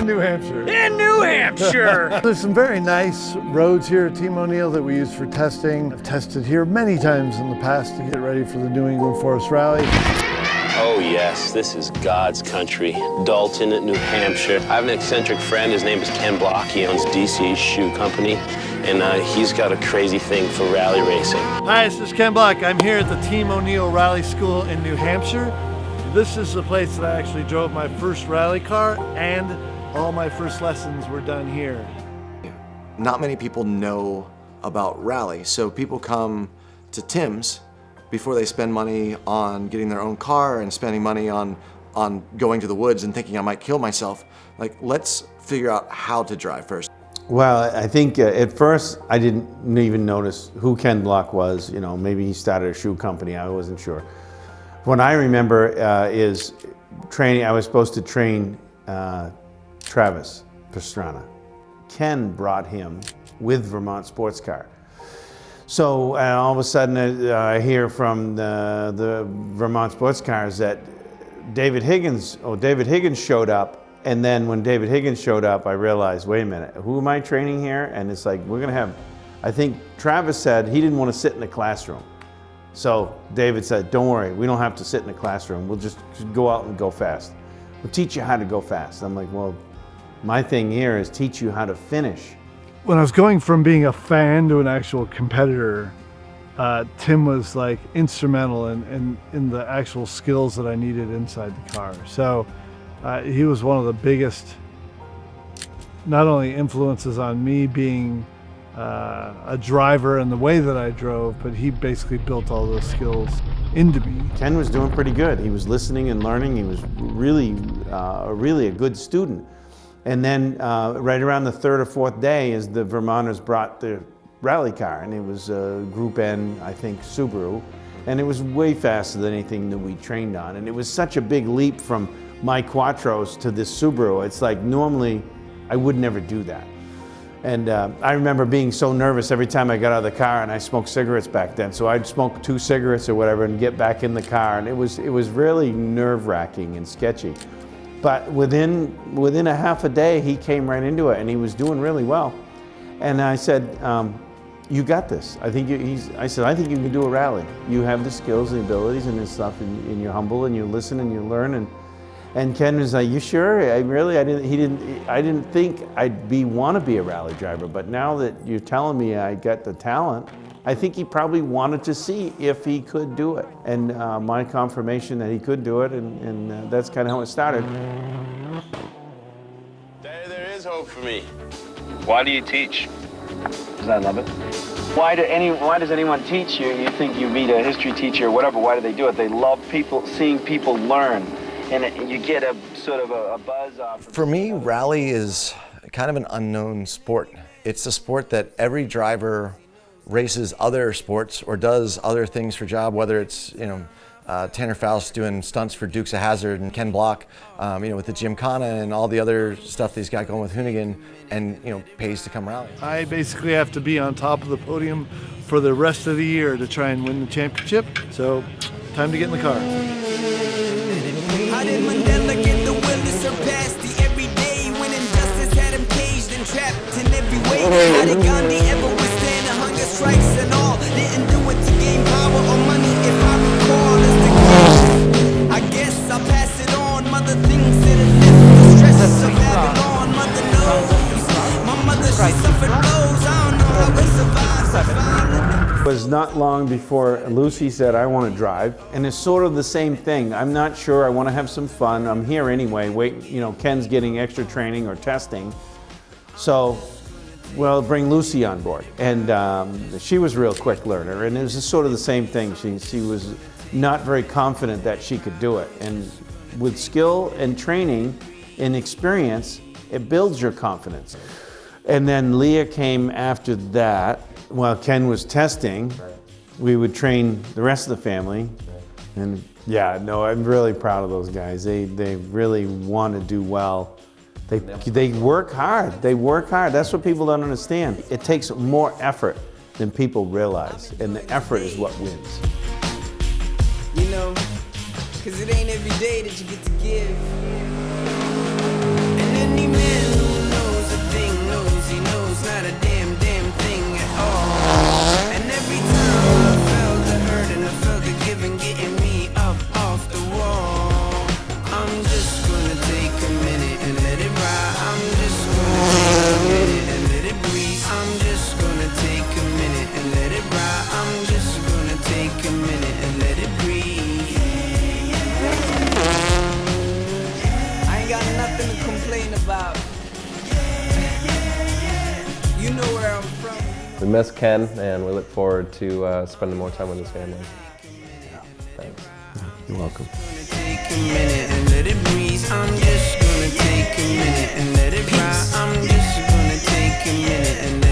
In New Hampshire. In New Hampshire! There's some very nice roads here at Team O'Neill that we use for testing. I've tested here many times in the past to get ready for the New England Forest Rally. Oh yes, this is God's country. Dalton, New Hampshire. I have an eccentric friend, his name is Ken Block. He owns DC Shoe Company, and he's got a crazy thing for rally racing. Hi, this is Ken Block. I'm here at the Team O'Neill Rally School in New Hampshire. This is the place that I actually drove my first rally car, and all my first lessons were done here. Not many people know about rally, so people come to Tim's before they spend money on getting their own car and spending money on going to the woods and thinking I might kill myself. Like, let's figure out how to drive first. Well, I think at first I didn't even notice who Ken Block was. You know, maybe he started a shoe company, I wasn't sure. What I remember is training, I was supposed to train Travis Pastrana. Ken brought him with Vermont Sports Car. So all of a sudden I hear from the Vermont Sports Cars that David Higgins showed up, and then when David Higgins showed up, I realized, wait a minute, who am I training here? And it's like, we're gonna have, I think Travis said he didn't want to sit in the classroom. So David said, don't worry, we don't have to sit in the classroom, we'll just go out and go fast. We'll teach you how to go fast. I'm like, well, my thing here is teach you how to finish. When I was going from being a fan to an actual competitor, Tim was like instrumental in the actual skills that I needed inside the car. So he was one of the biggest, not only influences on me being a driver and the way that I drove, but he basically built all those skills into me. Ken was doing pretty good. He was listening and learning. He was really a good student. And then right around the third or fourth day is the Vermonters brought the rally car, and it was a Group N, I think, Subaru. And it was way faster than anything that we trained on. And it was such a big leap from my Quattros to this Subaru. It's like normally I would never do that. And I remember being so nervous every time I got out of the car, and I smoked cigarettes back then. So I'd smoke 2 cigarettes or whatever and get back in the car. And it was really nerve-wracking and sketchy. But within a half a day, he came right into it, and he was doing really well. And I said, you got this. I think I think you can do a rally. You have the skills, the abilities, and this stuff, and you're humble, and you listen, and you learn. And Ken was like, you sure? I didn't think I'd want to be a rally driver, but now that you're telling me I got the talent, I think he probably wanted to see if he could do it. And my confirmation that he could do it, and that's kind of how it started. There is hope for me. Why do you teach? Because I love it. Why does anyone teach you? You think you meet a history teacher or whatever, why do they do it? They love seeing people learn. And you get a sort of a buzz off. For me, rally is kind of an unknown sport. It's a sport that every driver races other sports or does other things for job, whether it's, Tanner Faust doing stunts for Dukes of Hazzard and Ken Block, with the Gymkhana and all the other stuff that he's got going with Hoonigan, and, pays to come rally. I basically have to be on top of the podium for the rest of the year to try and win the championship. So, time to get in the car. How did Mandela get the will to surpass the everyday when injustice had him caged and trapped in every way? How did Gandhi ever withstand the hunger strikes and all? Didn't do it to gain power or money, if I recall. It's the case. I guess I'll pass it on. Mother thinks it'll lift the stress of Babylon. Mother knows. My mother, she suffered blows. I don't know how we survived. It was not long before Lucy said, I want to drive. And it's sort of the same thing. I'm not sure, I want to have some fun. I'm here anyway, Ken's getting extra training or testing. So, well, bring Lucy on board. And she was a real quick learner, and it was just sort of the same thing. She was not very confident that she could do it. And with skill and training and experience, it builds your confidence. And then Leah came after that. While Ken was testing, we would train the rest of the family. And yeah, no, I'm really proud of those guys. They really want to do well. They work hard. They work hard. That's what people don't understand. It takes more effort than people realize, and the effort is what wins. Cause it ain't every day that you get to give. And any man We miss Ken, and we look forward to spending more time with his family. Thanks. You're welcome. Take a minute and let it breathe. I'm just gonna take a minute and let it ride. I'm just gonna take a minute and let